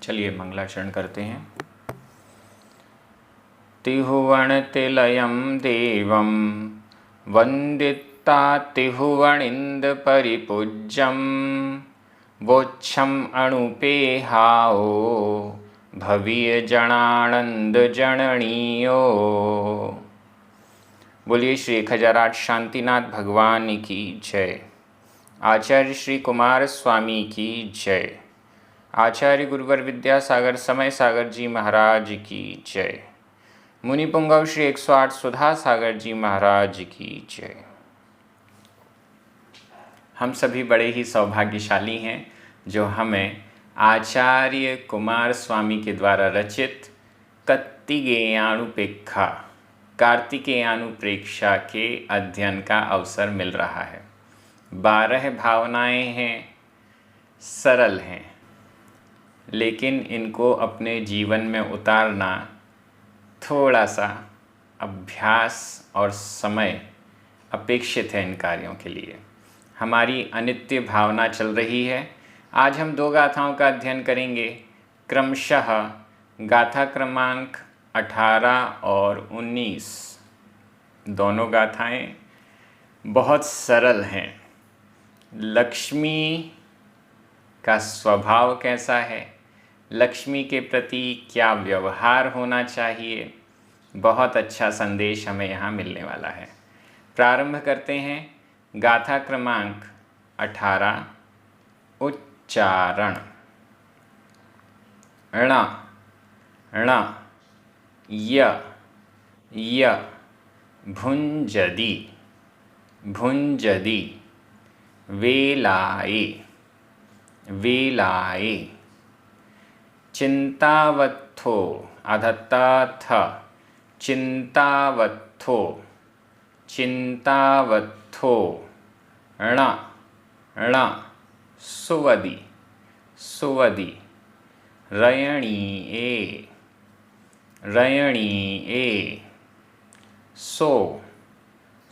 चलिए मंगलाचरण करते हैं। तिहुवणतिलयं देवं वन्दिता तिहुवणिंद परिपूज्यं वोच्छम अणुपेहाओ भवीय जनानंद जननीयो। बोलिए श्री 1008 शांतिनाथ भगवान की जय। आचार्य श्री कुमार स्वामी की जय। आचार्य गुरुवर विद्यासागर समय सागर जी महाराज की जय। मुनि पुंगव श्री 108 सुधा सागर जी महाराज की जय। हम सभी बड़े ही सौभाग्यशाली हैं जो हमें आचार्य कुमार स्वामी के द्वारा रचित कत्तिगेयानुपेक्षा कार्तिकेयानुप्रेक्षा के अध्ययन का अवसर मिल रहा है। 12 भावनाएं हैं, सरल हैं, लेकिन इनको अपने जीवन में उतारना थोड़ा सा अभ्यास और समय अपेक्षित है इन कार्यों के लिए। हमारी अनित्य भावना चल रही है। आज हम 2 गाथाओं का अध्ययन करेंगे, क्रमशः गाथा क्रमांक 18 और 19। दोनों गाथाएं बहुत सरल हैं। लक्ष्मी का स्वभाव कैसा है, लक्ष्मी के प्रति क्या व्यवहार होना चाहिए, बहुत अच्छा संदेश हमें यहाँ मिलने वाला है। प्रारंभ करते हैं गाथा क्रमांक 18। उच्चारण। ण ण य य भुञ्जदि भुञ्जदि वेलाये वेलाये चिंतावत्थो अधत्ताथ चिंतावत्थो चिंतावत्थो ण ण सुवदि सुवदि रयणीये रयणीये सो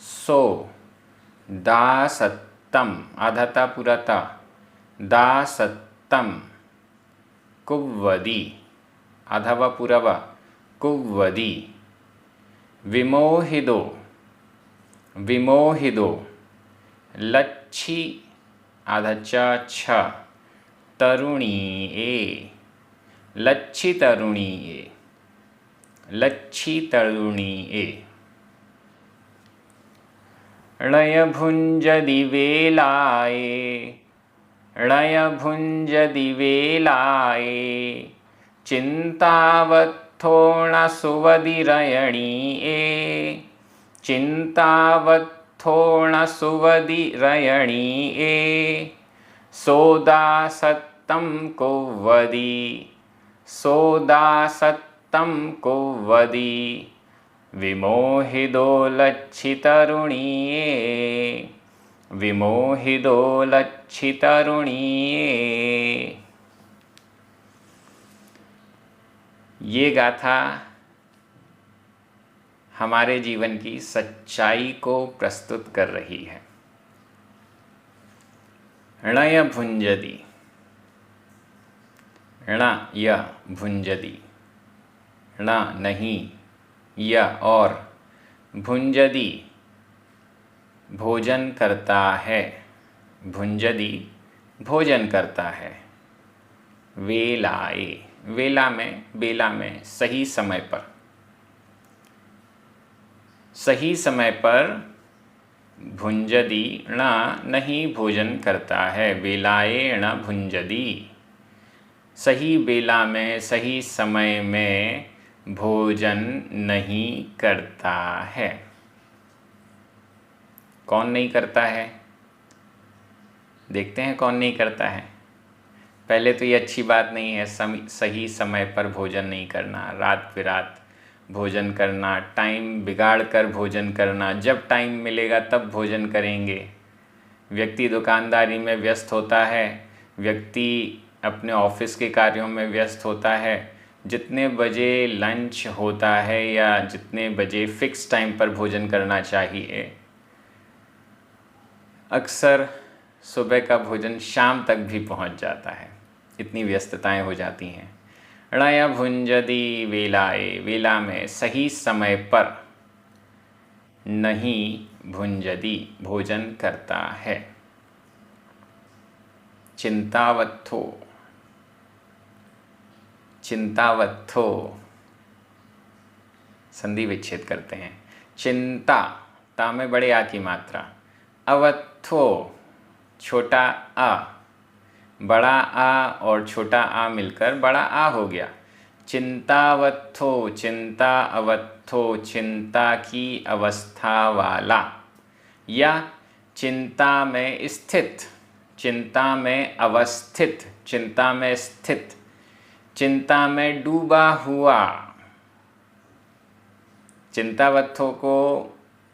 सो दासत्तम अधता पुरता दासत्तम कुव्वदि अधव पुरव कुव्वदि विमोहिदो विमोहिदो लच्छी अधच छ तरुणीये लच्छी तरुणीये लच्छी तरुणीये णय भुञ्जदि वेलाये णय भुञ्जदि वेलाये चिंतावत्थो ण सुवदि रयणीये चिंतावत्थो ण सुवदि रयणीये सोदासत्तं कुव्वदि सोदासत्तं कुव्वदि विमोहिदो लच्छितरुणीये विमोहिदो लच्छितरुणीये। ये गाथा हमारे जीवन की सच्चाई को प्रस्तुत कर रही है। णय भुञ्जदि ण य भुञ्जदि ण नहीं य और भुञ्जदि भोजन करता है भुञ्जदि भोजन करता है वेलाये वेला में बेला में सही समय पर भुञ्जदि ण नहीं भोजन करता है वेलाये ण भुञ्जदि सही बेला में सही समय में भोजन नहीं करता है। कौन नहीं करता है, देखते हैं कौन नहीं करता है। पहले तो ये अच्छी बात नहीं है सही समय पर भोजन नहीं करना, रात बिरात भोजन करना, टाइम बिगाड़ कर भोजन करना, जब टाइम मिलेगा तब भोजन करेंगे। व्यक्ति दुकानदारी में व्यस्त होता है, व्यक्ति अपने ऑफिस के कार्यों में व्यस्त होता है, जितने बजे लंच होता है या जितने बजे फिक्स टाइम पर भोजन करना चाहिए, अक्सर सुबह का भोजन शाम तक भी पहुंच जाता है। इतनी व्यस्तताएं हो जाती हैं। णय भुंजदी वेलाए, वेला में सही समय पर, नहीं भुंजदी भोजन करता है। चिंतावत्थो, चिंतावत्थो संधि विच्छेद करते हैं। चिंता, ता में बड़े आ की मात्रा, अवत्थो छोटा आ, बड़ा आ और छोटा आ मिलकर बड़ा आ हो गया। चिंतावत्थो, चिंता अवत्थो चिंता की अवस्था वाला, या चिंता में स्थित, चिंता में अवस्थित, चिंता में स्थित, चिंता में डूबा हुआ। चिंतावत्थों को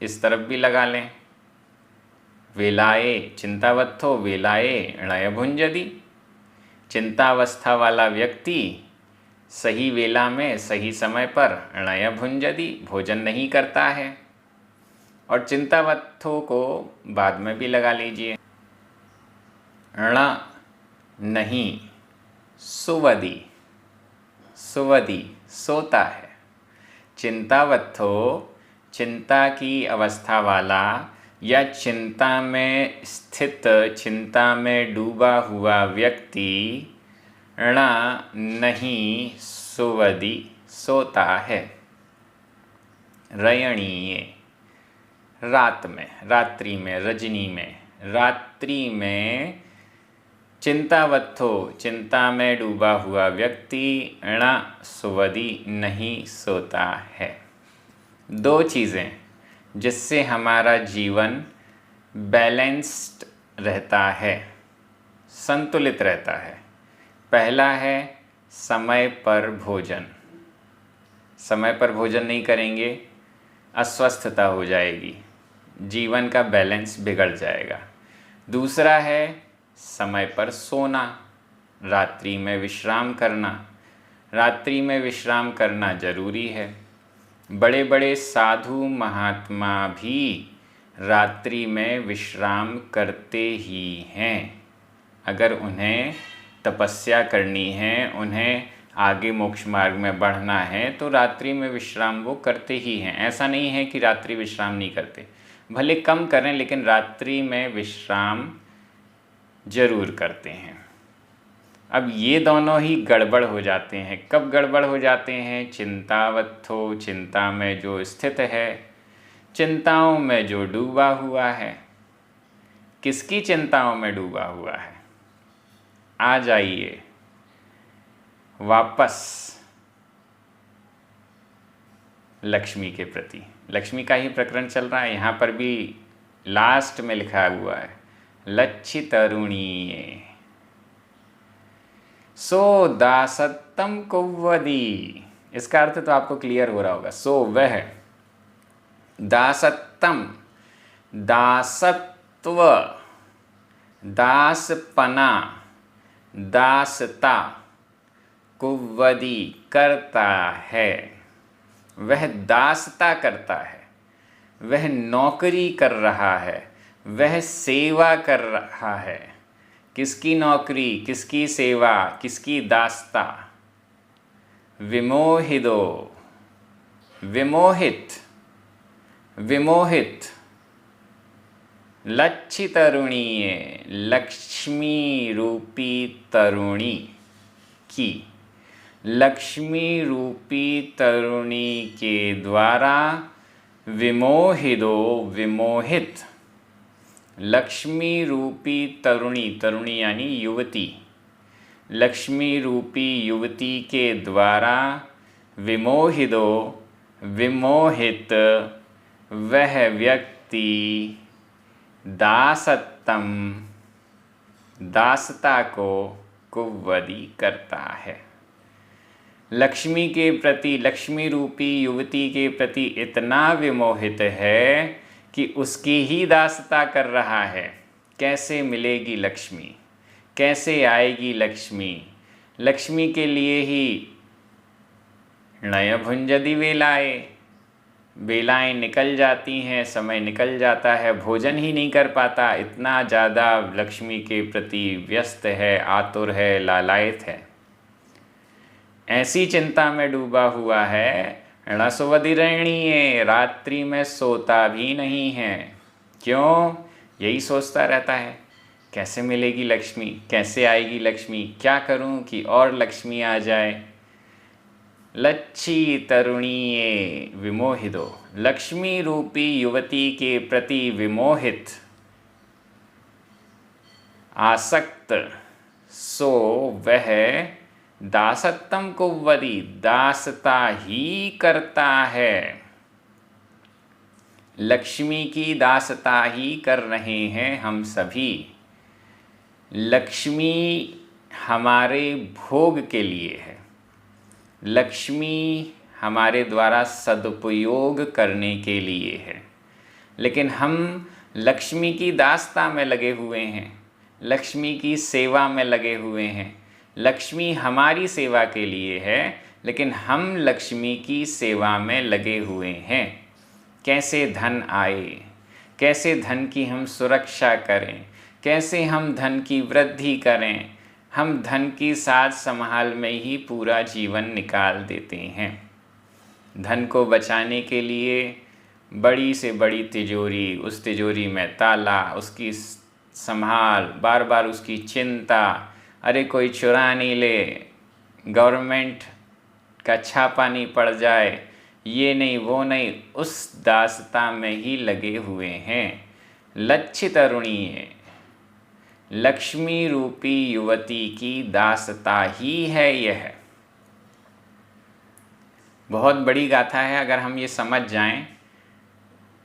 इस तरफ भी लगा लें, वेलाए, चिंतावत्थो वेलाए णय भुंजदी, चिंतावस्था वाला व्यक्ति सही वेला में सही समय पर णय भुंजदी भोजन नहीं करता है। और चिंतावत्थों को बाद में भी लगा लीजिए, ण नहीं सुवदी, सुवदी सोता है। चिंतावत्थो चिंता की अवस्था वाला या चिंता में स्थित, चिंता में डूबा हुआ व्यक्ति ण नहीं सुवदी सोता है। रयणीये रात में, रात्रि में, रजनी में, रात्रि में चिंतावत्थो चिंता में डूबा हुआ व्यक्ति ण सुवदी नहीं सोता है। दो चीज़ें जिससे हमारा जीवन बैलेंस्ड रहता है, संतुलित रहता है। पहला है समय पर भोजन, समय पर भोजन नहीं करेंगे अस्वस्थता हो जाएगी, जीवन का बैलेंस बिगड़ जाएगा। दूसरा है समय पर सोना, रात्रि में विश्राम करना, रात्रि में विश्राम करना जरूरी है। बड़े बड़े साधु महात्मा भी रात्रि में विश्राम करते ही हैं। अगर उन्हें तपस्या करनी है, उन्हें आगे मोक्ष मार्ग में बढ़ना है, तो रात्रि में विश्राम वो करते ही हैं। ऐसा नहीं है कि रात्रि विश्राम नहीं करते, भले कम करें लेकिन रात्रि में विश्राम जरूर करते हैं। अब ये दोनों ही गड़बड़ हो जाते हैं। कब गड़बड़ हो जाते हैं? चिंतावत्थो चिंता में जो स्थित है, चिंताओं में जो डूबा हुआ है। किसकी चिंताओं में डूबा हुआ है? आ जाइए वापस लक्ष्मी के प्रति। लक्ष्मी का ही प्रकरण चल रहा है, यहाँ पर भी लास्ट में लिखा हुआ है लच्छितरुणीये सो दासत्तम कुव्वदी। इसका अर्थ तो आपको क्लियर हो रहा होगा। सो वह दासत्तम, दासत्व, दासपना, दासता, कुव्वदी करता है। वह दासता करता है, वह नौकरी कर रहा है, वह सेवा कर रहा है। किसकी नौकरी, किसकी सेवा, किसकी दासता? विमोहिदो, विमोहित, विमोहित। लच्छितरुणीये लक्ष्मी रूपी तरुणी की, लक्ष्मी रूपी तरुणी के द्वारा विमोहिदो विमोहित। लक्ष्मी रूपी तरुणी, तरुणी यानी युवती, लक्ष्मी रूपी युवती के द्वारा विमोहिदो विमोहित वह व्यक्ति दासत्तम, दासता को कुव्वदी करता है। लक्ष्मी के प्रति, लक्ष्मी रूपी युवती के प्रति इतना विमोहित है कि उसकी ही दासता कर रहा है। कैसे मिलेगी लक्ष्मी, कैसे आएगी लक्ष्मी? लक्ष्मी के लिए ही णय भुंजदी वेलाए, बेलाएँ निकल जाती हैं, समय निकल जाता है, भोजन ही नहीं कर पाता। इतना ज़्यादा लक्ष्मी के प्रति व्यस्त है, आतुर है, लालायित है। ऐसी चिंता में डूबा हुआ है, णसवदिरणीये, रात्रि में सोता भी नहीं है। क्यों? यही सोचता रहता है, कैसे मिलेगी लक्ष्मी, कैसे आएगी लक्ष्मी, क्या करूं कि और लक्ष्मी आ जाए। लच्छी तरुणीये विमोहितो, लक्ष्मी रूपी युवती के प्रति विमोहित, आसक्त, सो वह दासत्तम कुव्वदी, दासता ही करता है। लक्ष्मी की दासता ही कर रहे हैं हम सभी। लक्ष्मी हमारे भोग के लिए है, लक्ष्मी हमारे द्वारा सदुपयोग करने के लिए है, लेकिन हम लक्ष्मी की दासता में लगे हुए हैं, लक्ष्मी की सेवा में लगे हुए हैं। लक्ष्मी हमारी सेवा के लिए है, लेकिन हम लक्ष्मी की सेवा में लगे हुए हैं। कैसे धन आए, कैसे धन की हम सुरक्षा करें, कैसे हम धन की वृद्धि करें, हम धन की साज संभाल में ही पूरा जीवन निकाल देते हैं। धन को बचाने के लिए बड़ी से बड़ी तिजोरी, उस तिजोरी में ताला, उसकी संभाल, बार बार उसकी चिंता, अरे कोई चुरा नहीं ले, गवर्नमेंट का छापा नहीं पड़ जाए, ये नहीं वो नहीं, उस दासता में ही लगे हुए हैं। लच्छित तरुणीये, लक्ष्मी रूपी युवती की दासता ही है यह। बहुत बड़ी गाथा है। अगर हम ये समझ जाएं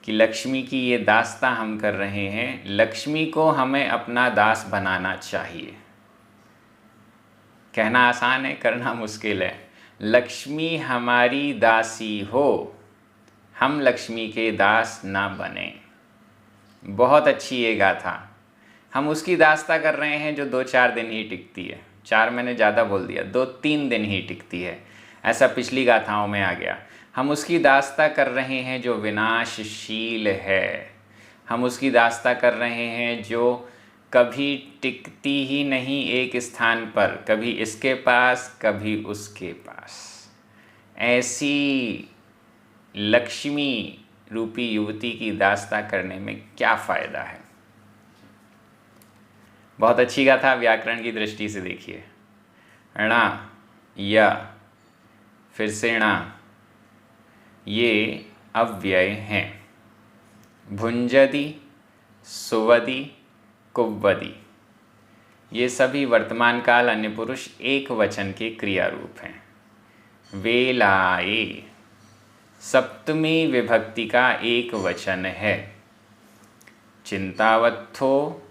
कि लक्ष्मी की ये दासता हम कर रहे हैं, लक्ष्मी को हमें अपना दास बनाना चाहिए। कहना आसान है, करना मुश्किल है। लक्ष्मी हमारी दासी हो, हम लक्ष्मी के दास ना बने। बहुत अच्छी ये गाथा। हम उसकी दासता कर रहे हैं जो 2-4 दिन ही टिकती है। 4 मैंने ज़्यादा बोल दिया, 2-3 दिन ही टिकती है, ऐसा पिछली गाथाओं में आ गया। हम उसकी दासता कर रहे हैं जो विनाशशील है। हम उसकी दासता कर रहे हैं जो कभी टिकती ही नहीं एक स्थान पर, कभी इसके पास कभी उसके पास। ऐसी लक्ष्मी रूपी युवती की दासता करने में क्या फ़ायदा है। बहुत अच्छी गाथा, व्याकरण की दृष्टि से देखिए। णा, या, फिर से णा, ये अव्यय हैं। भुंजदी, सुवदी, कुव्वदी, ये सभी वर्तमान काल अन्य पुरुष एक वचन के क्रिया रूप हैं। वेलाए सप्तमी विभक्ति का एक वचन है। चिंतावत्थो,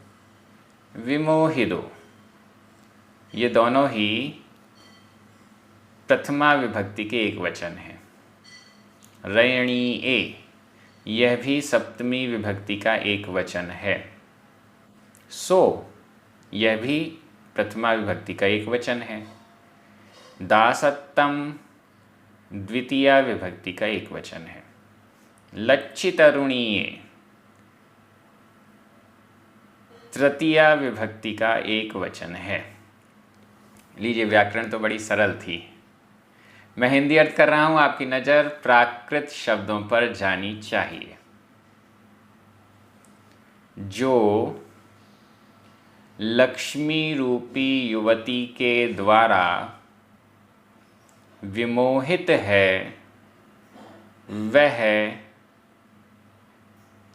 विमोहितो, ये दोनों ही प्रथमा विभक्ति के एक वचन हैं। रयणीये, यह भी सप्तमी विभक्ति का एक वचन है। सो, यह भी प्रथमा विभक्ति का एक वचन है। दासत्तम द्वितीया विभक्ति का एक वचन है। लच्छित तरुणीये तृतीया विभक्ति का एक वचन है। लीजिए, व्याकरण तो बड़ी सरल थी। मैं हिंदी अर्थ कर रहा हूँ, आपकी नज़र प्राकृत शब्दों पर जानी चाहिए। जो लक्ष्मी रूपी युवती के द्वारा विमोहित है, वह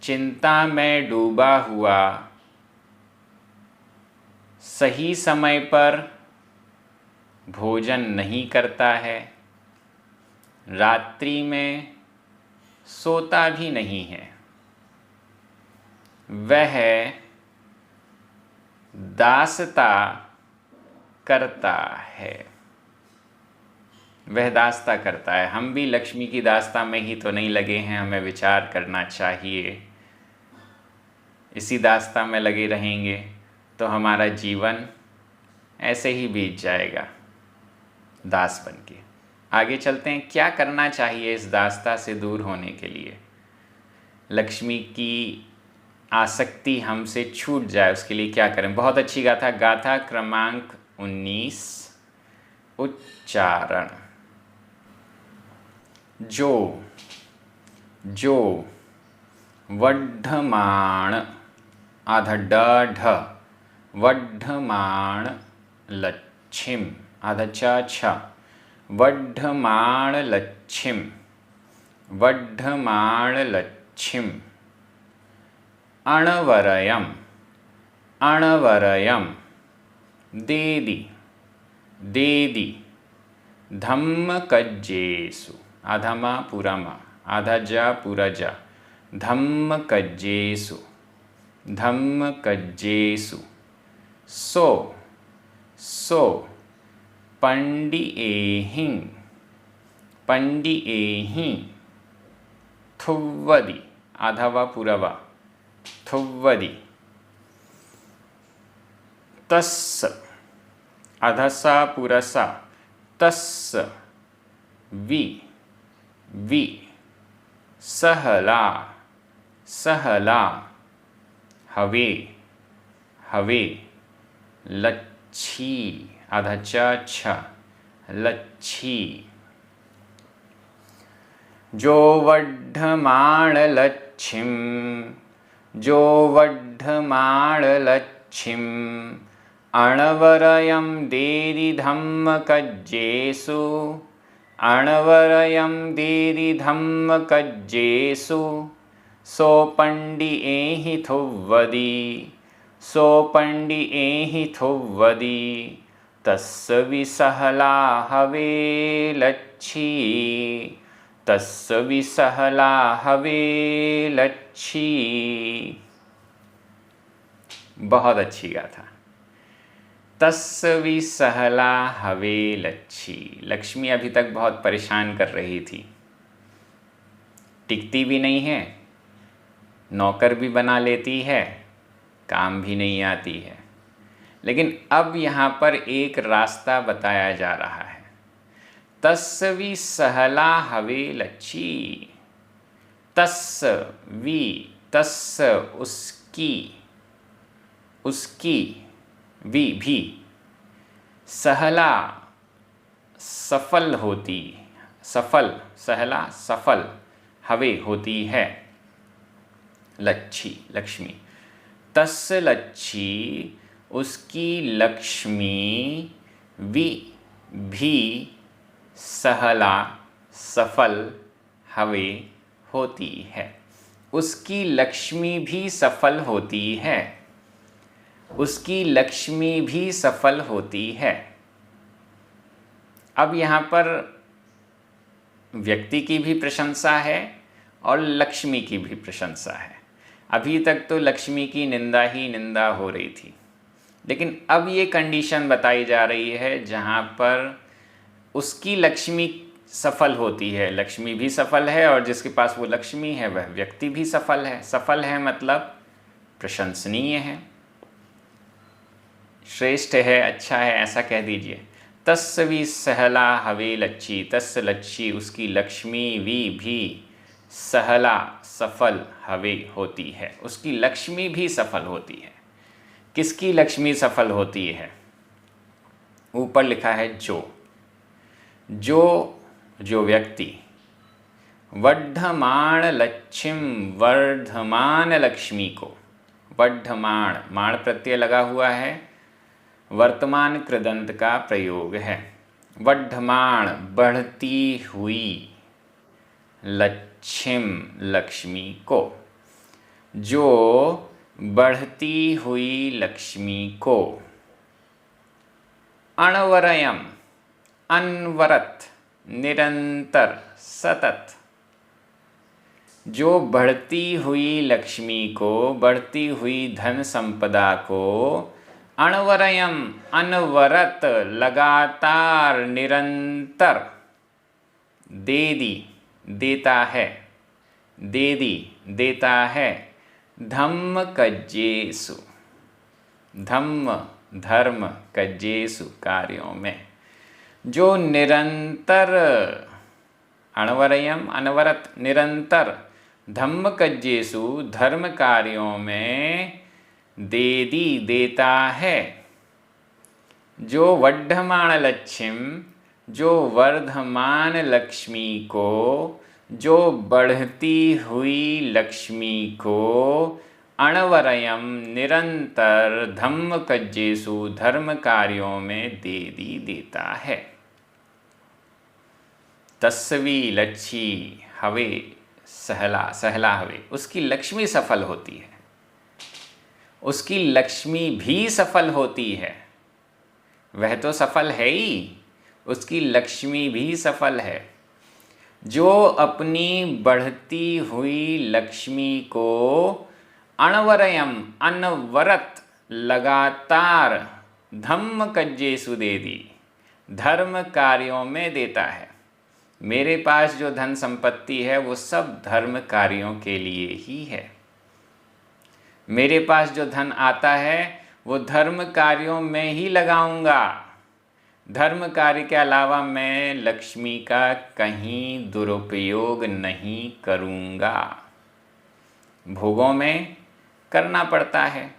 चिंता में डूबा हुआ, सही समय पर भोजन नहीं करता है, रात्रि में सोता भी नहीं है, वह दासता करता है। वह दासता करता है। हम भी लक्ष्मी की दासता में ही तो नहीं लगे हैं, हमें विचार करना चाहिए। इसी दासता में लगे रहेंगे तो हमारा जीवन ऐसे ही बीत जाएगा दास बन के। आगे चलते हैं, क्या करना चाहिए इस दासता से दूर होने के लिए, लक्ष्मी की आसक्ति हमसे छूट जाए, उसके लिए क्या करें। बहुत अच्छी गाथा, गाथा क्रमांक 19, उच्चारण। जो, जो, वड्ढमाण, आधा ड ढ, वड्ढमाण लच्छिम, आधा च छ, वड्ढमाण लच्छिम, वड्ढमाण लच्छिम। अणवरयम, अणवरयम, देदी, देदी, धम्मकज्जेसु, आधा मा पूरा मा, आधा ज पूरा ज, धम्मकज्जेसु, धम्मकज्जेसु। सो, सो, पंडिएहिं, पंडिएहिं। थुव्वदि, आधा वा पूरा वा, थुव्वदि। तस्स, आधा सा पूरा सा, तस्स। वि, वि। सहला, सहला। हवे, हवे। लच्छी, आधा च छ, लच्छी। जो वड्ढमाण लच्छिम, जो वड्ढमाण लच्छिम। अणवरयं देदि धम्मकज्जेसु, अणवरयं देदि धम्मकज्जेसु। सो पंडिएहि थुव्वदि, सो पंडिएहि थुव्वदि। तस्य विसहला हवे लच्छी, तस्य विसहला हवे लच्छी। बहुत अच्छी गाथा। तस्य विसहला हवे लच्छी। लक्ष्मी अभी तक बहुत परेशान कर रही थी, टिकती भी नहीं है, नौकर भी बना लेती है, काम भी नहीं आती है। लेकिन अब यहाँ पर एक रास्ता बताया जा रहा है। तस्य विसहला हवे लच्छी। तस्य वि, तस्य उसकी, उसकी, वि भी। सहला सफल होती, सफल, सहला सफल, हवे होती है, लच्छी लक्ष्मी। तस्य लच्छी, उसकी लक्ष्मी। वि भी, सहला सफल, हवे होती है। उसकी लक्ष्मी भी सफल होती है, उसकी लक्ष्मी भी सफल होती है। अब यहाँ पर व्यक्ति की भी प्रशंसा है और लक्ष्मी की भी प्रशंसा है। अभी तक तो लक्ष्मी की निंदा ही निंदा हो रही थी, लेकिन अब ये कंडीशन बताई जा रही है जहाँ पर उसकी लक्ष्मी सफल होती है। लक्ष्मी भी सफल है और जिसके पास वो लक्ष्मी है वह व्यक्ति भी सफल है। सफल है मतलब प्रशंसनीय है, श्रेष्ठ है, अच्छा है, ऐसा कह दीजिए। तस्य विसहला हवे लच्छी, तस्य लच्छी, उसकी लक्ष्मी। वि भी, सहला सफल, हवे होती है, उसकी लक्ष्मी भी सफल होती है। किसकी लक्ष्मी सफल होती है? ऊपर लिखा है जो, जो, जो व्यक्ति। वड्ढमाण लच्छिम, वर्धमान लक्ष्मी को। वड्ढमाण, माण प्रत्यय लगा हुआ है, वर्तमान कृदंत का प्रयोग है। वड्ढमाण बढ़ती हुई, लच्छिम लक्ष्मी को। जो बढ़ती हुई लक्ष्मी को। अणवरयम, अनवरत, निरंतर, सतत। जो बढ़ती हुई लक्ष्मी को, बढ़ती हुई धन संपदा को। अणवरयम, अनवरत, लगातार, निरंतर। देदी, देता है, देदी, देता है। धम्म कज्जेसु, धम्म धर्म, कज्जेसु कार्यों में। जो निरंतर, अणवरयम अनवरत, निरंतर। धम्म कज्जेसु, धर्म कार्यों में। देदी, देता है। जो वड्ढमाण लक्ष्मीम, जो वर्धमान लक्ष्मी को, जो बढ़ती हुई लक्ष्मी को, अणवरयम निरंतर धम्म कज्जेसु धर्म कार्यों में देता है। तस्वी लच्छी हवे सहला, सहला हवे, उसकी लक्ष्मी सफल होती है, उसकी लक्ष्मी भी सफल होती है। वह तो सफल है ही, उसकी लक्ष्मी भी सफल है। जो अपनी बढ़ती हुई लक्ष्मी को अणवरयम, अनवरत, लगातार धम्म कज्जेसु देदी, धर्म कार्यों में देता है। मेरे पास जो धन संपत्ति है वो सब धर्म कार्यों के लिए ही है। मेरे पास जो धन आता है वो धर्म कार्यों में ही लगाऊंगा। धर्म कार्य के अलावा मैं लक्ष्मी का कहीं दुरुपयोग नहीं करूंगा। भोगों में करना पड़ता है,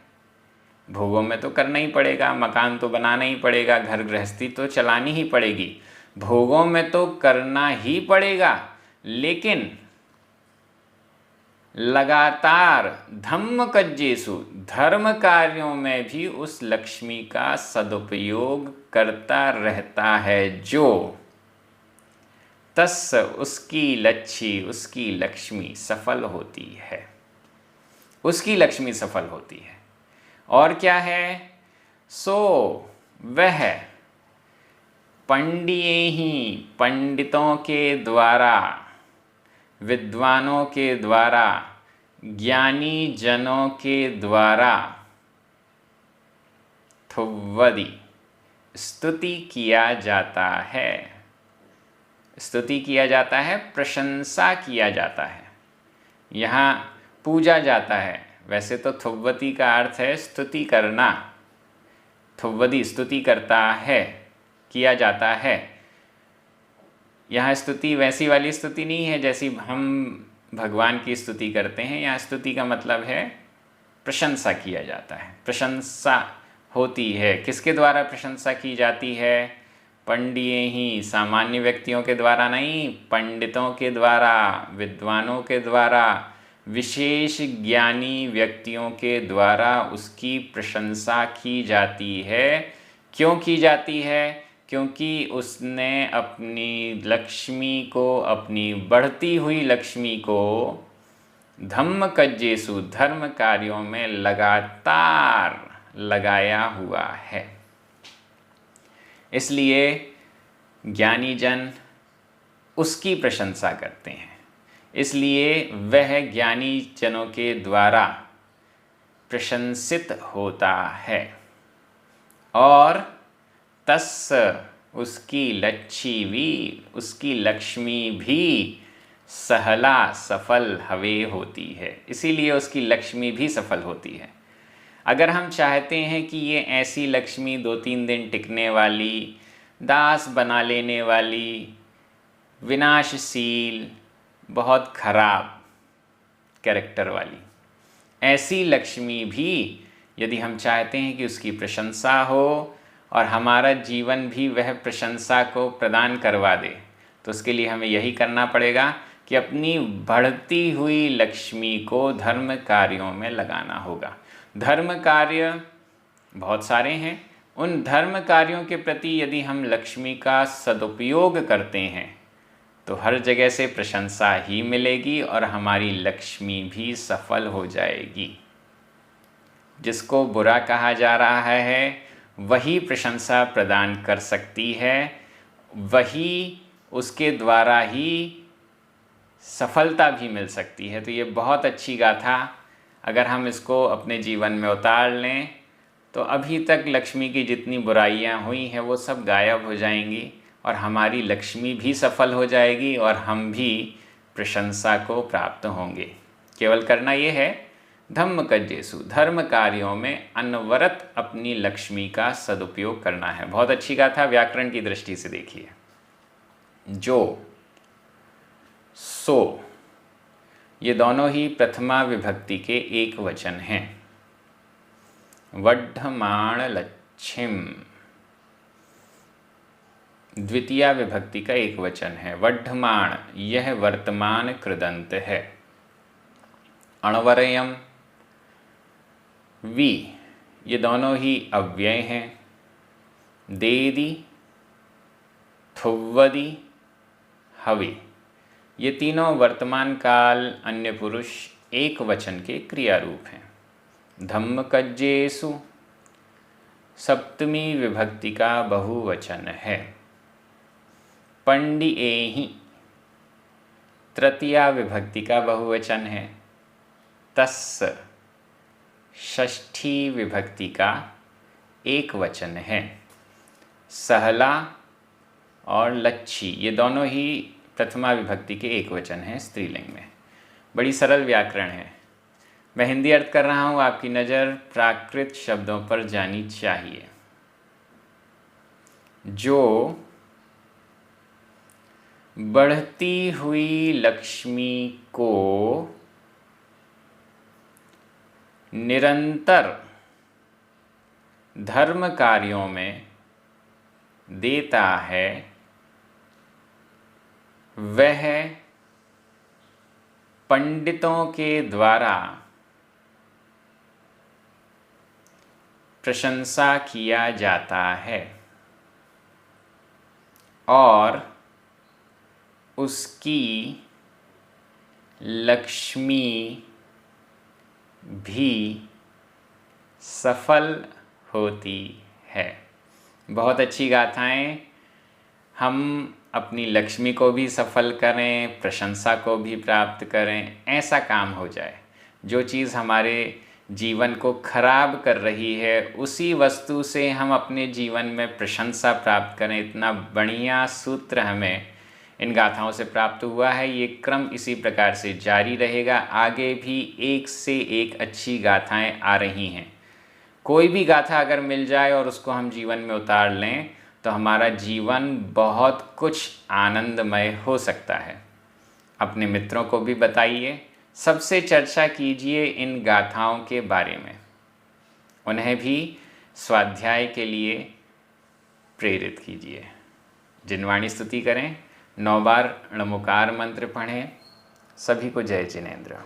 भोगों में तो करना ही पड़ेगा, मकान तो बनाना ही पड़ेगा, घर गृहस्थी तो चलानी ही पड़ेगी, भोगों में तो करना ही पड़ेगा। लेकिन लगातार धम्म कज्जेसु, धर्म कार्यों में भी उस लक्ष्मी का सदुपयोग करता रहता है जो, तस् उसकी लच्छी, उसकी लक्ष्मी सफल होती है, उसकी लक्ष्मी सफल होती है। और क्या है? सो वह पंडिये ही, पंडितों के द्वारा, विद्वानों के द्वारा, ज्ञानी जनों के द्वारा थुव्वदी, स्तुति किया जाता है। स्तुति किया जाता है, प्रशंसा किया जाता है, यहाँ पूजा जाता है। वैसे तो थुव्वती का अर्थ है स्तुति करना, थुव्वदी स्तुति करता है, किया जाता है। यहाँ स्तुति वैसी वाली स्तुति नहीं है जैसी हम भगवान की स्तुति करते हैं। यहाँ स्तुति का मतलब है प्रशंसा किया जाता है, प्रशंसा होती है। किसके द्वारा प्रशंसा की जाती है? पंडिये ही, सामान्य व्यक्तियों के द्वारा नहीं, पंडितों के द्वारा, विद्वानों के द्वारा, विशेष ज्ञानी व्यक्तियों के द्वारा उसकी प्रशंसा की जाती है। क्यों की जाती है? क्योंकि उसने अपनी लक्ष्मी को, अपनी बढ़ती हुई लक्ष्मी को धम्म कज्जेसु, धर्म कार्यों में लगातार लगाया हुआ है। इसलिए ज्ञानी जन उसकी प्रशंसा करते हैं, इसलिए वह ज्ञानी जनों के द्वारा प्रशंसित होता है। और तस् उसकी लच्छी भी, उसकी लक्ष्मी भी सहला, सफल हवे होती है, इसीलिए उसकी लक्ष्मी भी सफल होती है। अगर हम चाहते हैं कि ये ऐसी लक्ष्मी 2-3 दिन टिकने वाली, दास बना लेने वाली, विनाशशील, बहुत खराब कैरेक्टर वाली ऐसी लक्ष्मी भी यदि हम चाहते हैं कि उसकी प्रशंसा हो और हमारा जीवन भी वह प्रशंसा को प्रदान करवा दे, तो उसके लिए हमें यही करना पड़ेगा कि अपनी बढ़ती हुई लक्ष्मी को धर्म कार्यों में लगाना होगा। धर्म कार्य बहुत सारे हैं, उन धर्म कार्यों के प्रति यदि हम लक्ष्मी का सदुपयोग करते हैं तो हर जगह से प्रशंसा ही मिलेगी और हमारी लक्ष्मी भी सफल हो जाएगी। जिसको बुरा कहा जा रहा है वही प्रशंसा प्रदान कर सकती है, वही उसके द्वारा ही सफलता भी मिल सकती है। तो ये बहुत अच्छी गाथा अगर हम इसको अपने जीवन में उतार लें तो अभी तक लक्ष्मी की जितनी बुराइयां हुई हैं वो सब गायब हो जाएंगी और हमारी लक्ष्मी भी सफल हो जाएगी और हम भी प्रशंसा को प्राप्त होंगे। केवल करना ये है धम्म कज्जेसु, धर्म कार्यों में अनवरत अपनी लक्ष्मी का सदुपयोग करना है। बहुत अच्छी गाथा, व्याकरण की दृष्टि से देखिए। जो, सो, ये दोनों ही प्रथमा विभक्ति के एक वचन हैं। वड्ढमाण लच्छिम, द्वितीया विभक्ति का एक वचन है। वड्ढमाण, यह वर्तमान कृदंत है। अणवरयम, वी, ये दोनों ही अव्यय हैं। देदी, थुव्वदी, हवि, ये तीनों वर्तमान काल अन्य पुरुष एक वचन के क्रिया रूप हैं। धम्मकज्जेसु, सप्तमी विभक्ति का बहुवचन है। पंडिएहि, तृतीया विभक्ति का बहुवचन है। तस्स, षष्ठी विभक्ति का एक वचन है। सहला और लच्छी, ये दोनों ही प्रथमा विभक्ति के एक वचन हैं स्त्रीलिंग में। बड़ी सरल व्याकरण है। मैं हिंदी अर्थ कर रहा हूँ, आपकी नज़र प्राकृत शब्दों पर जानी चाहिए। जो बढ़ती हुई लक्ष्मी को निरंतर धर्म कार्यों में देता है, वह पंडितों के द्वारा प्रशंसा किया जाता है और उसकी लक्ष्मी भी सफल होती है। बहुत अच्छी गाथाएं। हम अपनी लक्ष्मी को भी सफल करें, प्रशंसा को भी प्राप्त करें, ऐसा काम हो जाए। जो चीज़ हमारे जीवन को खराब कर रही है, उसी वस्तु से हम अपने जीवन में प्रशंसा प्राप्त करें। इतना बढ़िया सूत्र हमें इन गाथाओं से प्राप्त हुआ है। ये क्रम इसी प्रकार से जारी रहेगा। आगे भी एक से एक अच्छी गाथाएं आ रही हैं। कोई भी गाथा अगर मिल जाए और उसको हम जीवन में उतार लें तो हमारा जीवन बहुत कुछ आनंदमय हो सकता है। अपने मित्रों को भी बताइए, सबसे चर्चा कीजिए इन गाथाओं के बारे में। उन्हें भी स्वाध्याय के लिए प्रेरित कीजिए। जिनवाणी स्तुति करें, 9 बार णमुकार मंत्र पढ़ें। सभी को जय जिनेंद्र।